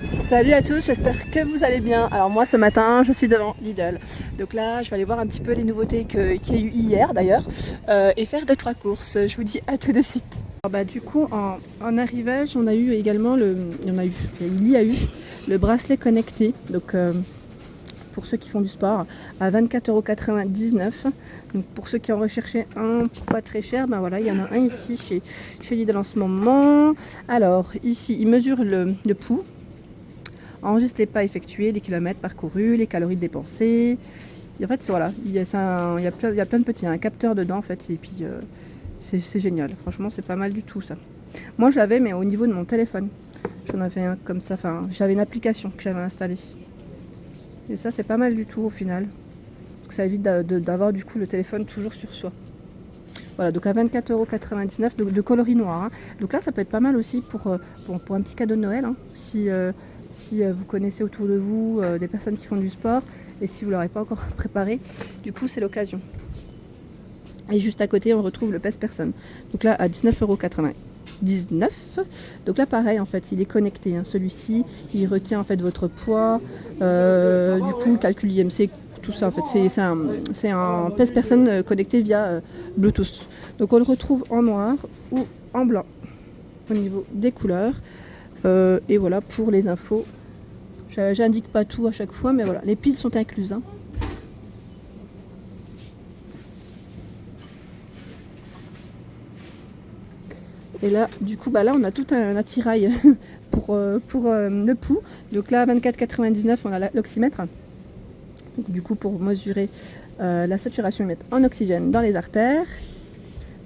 Salut à tous, j'espère que vous allez bien. Alors moi ce matin je suis devant Lidl. Donc là je vais aller voir un petit peu les nouveautés qu'il y a eu hier d'ailleurs et faire 2-3 courses. Je vous dis à tout de suite. Alors du coup en arrivage on a eu également il y a eu le bracelet connecté. Donc pour ceux qui font du sport à 24,99 €. Donc pour ceux qui en recherchaient un pas très cher, ben voilà, il y en a un ici chez Lidl en ce moment. Alors ici il mesure le pouls. Enregistre les pas effectués, les kilomètres parcourus, les calories dépensées. Et en fait, voilà, il y a plein de petits, un capteur dedans en fait, et puis c'est génial. Franchement, c'est pas mal du tout ça. Moi, je l'avais, mais au niveau de mon téléphone, j'en avais un comme ça. Enfin, j'avais une application que j'avais installée. Et ça, c'est pas mal du tout au final. Donc, ça évite d'avoir du coup le téléphone toujours sur soi. Voilà, donc à 24,99 € de coloris noir. Hein. Donc là, ça peut être pas mal aussi pour un petit cadeau de Noël, hein, si vous connaissez autour de vous des personnes qui font du sport et si vous ne l'aurez pas encore préparé, du coup c'est l'occasion. Et juste à côté on retrouve le pèse-personne. Donc là à 19,99 €. Donc là pareil en fait il est connecté. Hein. Celui-ci il retient en fait votre poids, du coup calcul IMC, tout ça en fait. C'est un pèse-personne connecté via Bluetooth. Donc on le retrouve en noir ou en blanc au niveau des couleurs. Et voilà pour les infos. J'indique pas tout à chaque fois, mais voilà, les piles sont incluses. Hein. Et là, du coup, là, on a tout un attirail pour le pouls. Donc là, 24,99 €, on a l'oxymètre. Donc, du coup, pour mesurer la saturation en oxygène dans les artères.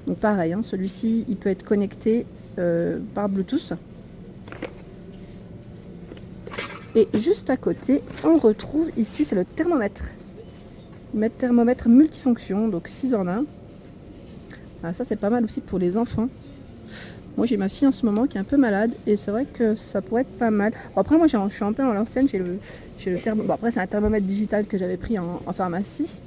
Donc pareil, hein, celui-ci, il peut être connecté par Bluetooth. Et juste à côté, on retrouve ici, c'est le thermomètre. Le thermomètre multifonction, donc 6 en 1. Ah, ça, c'est pas mal aussi pour les enfants. Moi, j'ai ma fille en ce moment qui est un peu malade et c'est vrai que ça pourrait être pas mal. Bon, après, moi, je suis un peu à l'ancienne, j'ai le thermomètre. Bon, après, c'est un thermomètre digital que j'avais pris en pharmacie.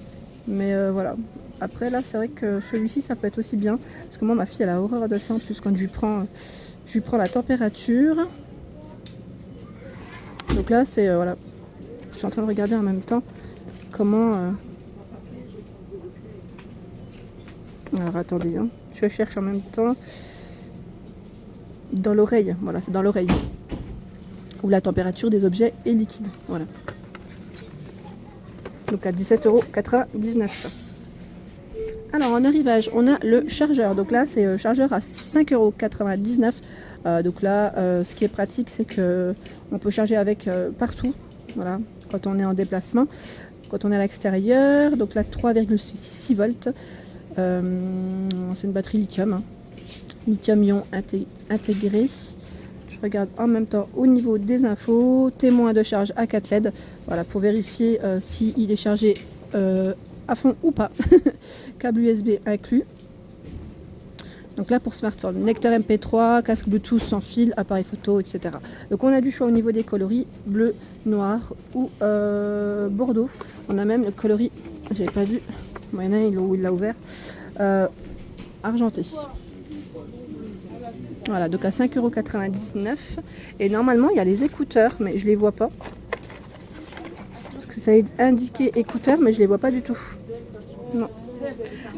Mais voilà. Après, là, c'est vrai que celui-ci, ça peut être aussi bien. Parce que moi, ma fille, elle a horreur de ça en plus quand je lui prends la température. Donc là, c'est voilà, je suis en train de regarder en même temps comment. Alors attendez, hein. Je cherche en même temps dans l'oreille. Voilà, c'est dans l'oreille où la température des objets est liquide. Voilà. Donc à 17,99 €. Alors en arrivage, on a le chargeur. Donc là, c'est chargeur à 5,99 €. Donc là, ce qui est pratique, c'est que on peut charger avec partout. Voilà, quand on est en déplacement, quand on est à l'extérieur. Donc là, 3,6 volts. C'est une batterie lithium. Hein. Lithium-ion intégré. Je regarde en même temps au niveau des infos. Témoin de charge à 4 LED. Voilà, pour vérifier s'il est chargé à fond ou pas. Câble USB inclus. Donc là pour smartphone, lecteur MP3, casque Bluetooth sans fil, appareil photo, etc. Donc on a du choix au niveau des coloris, bleu, noir ou bordeaux. On a même le coloris, j'avais pas vu, bon, il y en a un où il l'a ouvert, argenté. Voilà, donc à 5,99 €. Et normalement il y a les écouteurs, mais je les vois pas. Parce que ça est indiqué écouteurs, mais je les vois pas du tout. Non.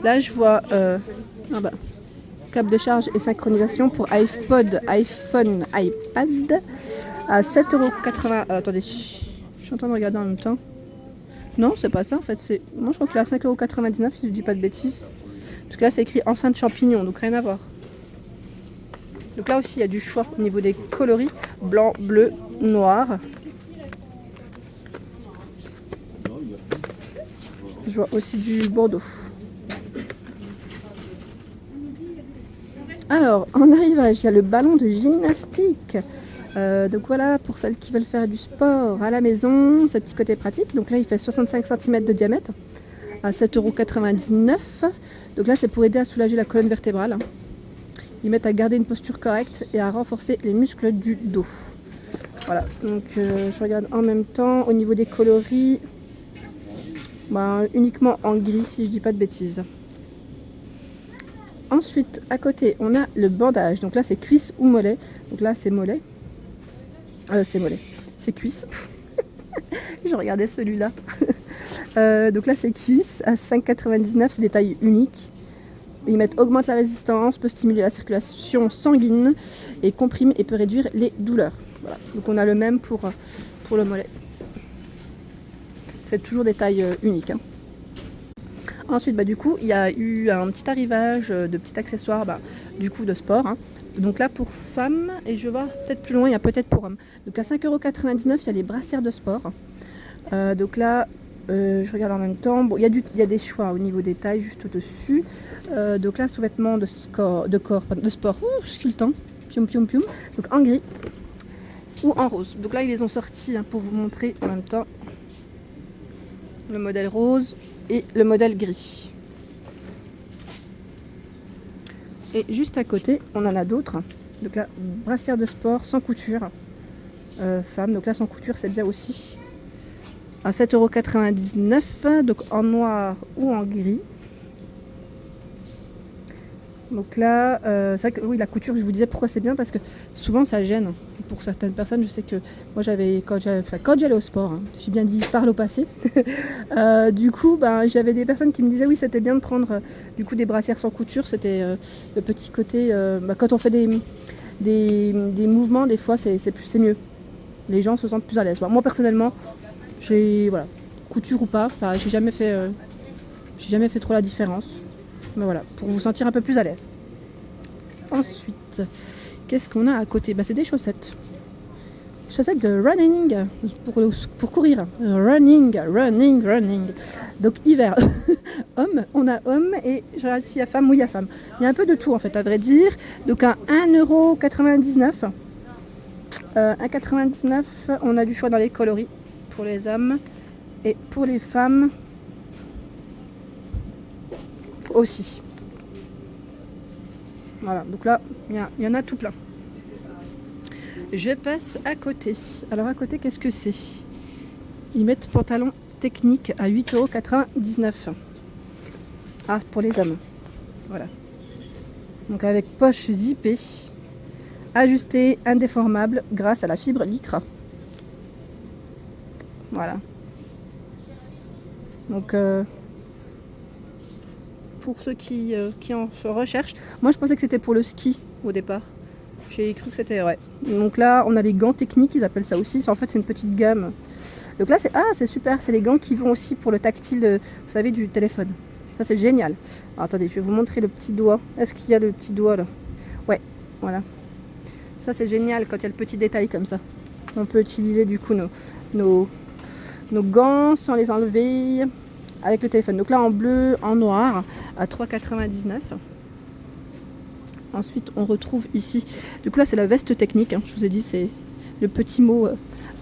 Là je vois câble de charge et synchronisation pour iPod, iPhone, iPad à 7,80 €. Attendez, je suis en train de regarder en même temps. Non, c'est pas ça en fait. Moi je crois qu'il est à 5,99 € si je dis pas de bêtises. Parce que là c'est écrit enceinte champignon, donc rien à voir. Donc là aussi il y a du choix au niveau des coloris. Blanc, bleu, noir. Je vois aussi du bordeaux. Alors, en arrivage, il y a le ballon de gymnastique. Donc voilà, pour celles qui veulent faire du sport à la maison, ce petit côté pratique. Donc là, il fait 65 cm de diamètre à 7,99 €. Donc là, c'est pour aider à soulager la colonne vertébrale. Ils mettent à garder une posture correcte et à renforcer les muscles du dos. Voilà, donc je regarde en même temps au niveau des coloris. Uniquement en gris si je dis pas de bêtises. Ensuite, à côté, on a le bandage. Donc là, c'est cuisse ou mollet. Donc là, c'est mollet. C'est mollet. c'est cuisse. Je regardais celui-là. Donc là c'est cuisse à 5,99 €, c'est des tailles uniques. Ils mettent augmente la résistance, peut stimuler la circulation sanguine et comprime et peut réduire les douleurs. Voilà. Donc on a le même pour le mollet. C'est toujours des tailles uniques. Hein. Ensuite, du coup, il y a eu un petit arrivage de petits accessoires du coup de sport. Hein. Donc là pour femmes, et je vois peut-être plus loin, il y a peut-être pour hommes. Donc à 5,99 €, il y a les brassières de sport. Donc là, je regarde en même temps. Bon, il y a des choix au niveau des tailles juste au-dessus. Donc là, sous-vêtements de sport. Sculptant. Pium pium pium. Donc en gris ou en rose. Donc là, ils les ont sortis pour vous montrer en même temps le modèle rose et le modèle gris. Et juste à côté, on en a d'autres. Donc là, brassière de sport sans couture. Femme. Donc là, sans couture, c'est bien aussi. À 7,99 €, donc en noir ou en gris. Donc là, c'est vrai que oui, la couture, je vous disais pourquoi c'est bien, parce que souvent ça gêne. Pour certaines personnes, je sais que moi quand j'allais au sport, hein, j'ai bien dit par le passé, du coup, j'avais des personnes qui me disaient oui, c'était bien de prendre du coup des brassières sans couture. C'était le petit côté, quand on fait des mouvements, des fois c'est mieux. Les gens se sentent plus à l'aise. Moi personnellement, voilà, couture ou pas, j'ai jamais fait trop la différence. Mais voilà, pour vous sentir un peu plus à l'aise. Ensuite, qu'est-ce qu'on a à côté? C'est des chaussettes. Chaussettes de running, pour courir. Running. Donc hiver. Homme, on a homme, et je regarde s'il y a femme, oui il y a femme. Il y a un peu de tout en fait, à vrai dire. Donc à 1,99 €. 1,99 €, on a du choix dans les coloris pour les hommes. Et pour les femmes aussi. Voilà, donc là, il y en a tout plein. Je passe à côté. Alors à côté, qu'est-ce que c'est? Ils mettent pantalon technique à 8,99 €. Ah, pour les hommes. Voilà. Donc avec poche zippée, ajustée, indéformable grâce à la fibre lycra. Voilà. Donc pour ceux qui en recherchent, moi je pensais que c'était pour le ski au départ. J'ai cru que c'était vrai. Donc là on a les gants techniques, ils appellent ça aussi. En fait c'est une petite gamme. Donc là c'est super, c'est les gants qui vont aussi pour le tactile, vous savez, du téléphone. Ça c'est génial. Alors, attendez, je vais vous montrer le petit doigt. Est-ce qu'il y a le petit doigt là? Ouais, voilà. Ça c'est génial quand il y a le petit détail comme ça. On peut utiliser du coup nos gants sans les enlever avec le téléphone. Donc là en bleu, en noir à 3,99 €. Ensuite on retrouve ici, du coup là c'est la veste technique, hein. Je vous ai dit c'est le petit mot,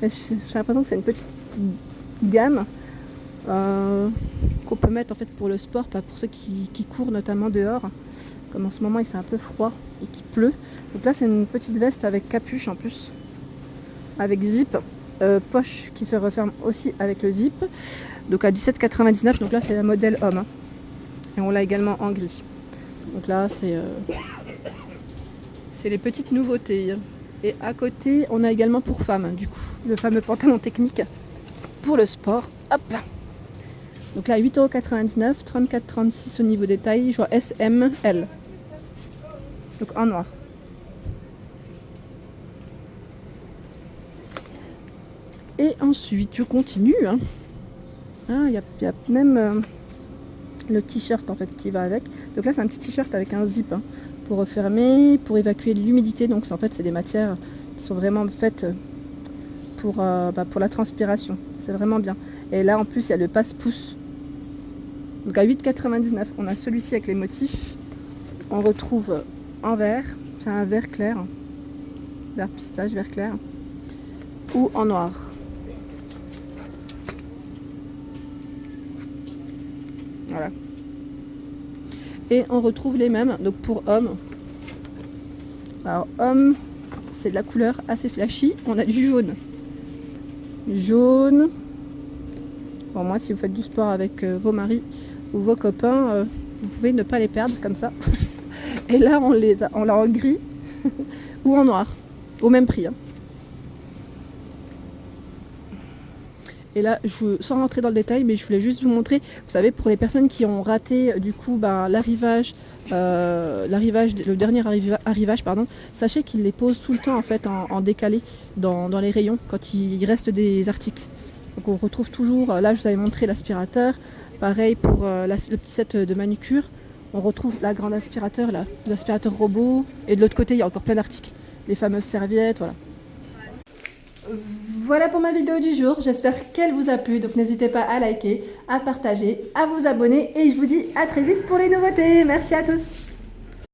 j'ai l'impression que c'est une petite gamme qu'on peut mettre en fait pour le sport, pas pour ceux qui courent notamment dehors, comme en ce moment il fait un peu froid et qu'il pleut. Donc là c'est une petite veste avec capuche en plus, avec zip, poche qui se referme aussi avec le zip. Donc à 17,99 €, donc là c'est la modèle homme, hein. Et on l'a également en gris. Donc là c'est les petites nouveautés. Et à côté on a également pour femmes du coup le fameux pantalon technique pour le sport. Hop là. Donc là 8,99 €, 34,36 au niveau des tailles, je vois S, M, L. Donc en noir. Et ensuite je continue, hein. Il y a même le t-shirt en fait qui va avec. Donc là c'est un petit t-shirt avec un zip, hein, pour refermer, pour évacuer l'humidité. Donc en fait c'est des matières qui sont vraiment faites pour la transpiration. C'est vraiment bien. Et là en plus il y a le passe-pouce. Donc à 8,99 €, on a celui-ci avec les motifs. On retrouve en vert, c'est un vert clair, vert pistache, vert clair, ou en noir. Voilà. Et on retrouve les mêmes, donc pour hommes. Alors homme, c'est de la couleur assez flashy. On a du jaune. Jaune. Bon, moi si vous faites du sport avec vos maris ou vos copains, vous pouvez ne pas les perdre comme ça. Et là on l'a en gris ou en noir, au même prix, hein. Et là, sans rentrer dans le détail, mais je voulais juste vous montrer, vous savez, pour les personnes qui ont raté du coup l'arrivage, le dernier arrivage, pardon, sachez qu'ils les posent tout le temps en fait en décalé dans les rayons quand il reste des articles. Donc on retrouve toujours, là je vous avais montré l'aspirateur, pareil pour le petit set de manucure, on retrouve la grande aspirateur, là, l'aspirateur robot, et de l'autre côté il y a encore plein d'articles, les fameuses serviettes, voilà. Voilà pour ma vidéo du jour, j'espère qu'elle vous a plu, donc n'hésitez pas à liker, à partager, à vous abonner et je vous dis à très vite pour les nouveautés. Merci à tous.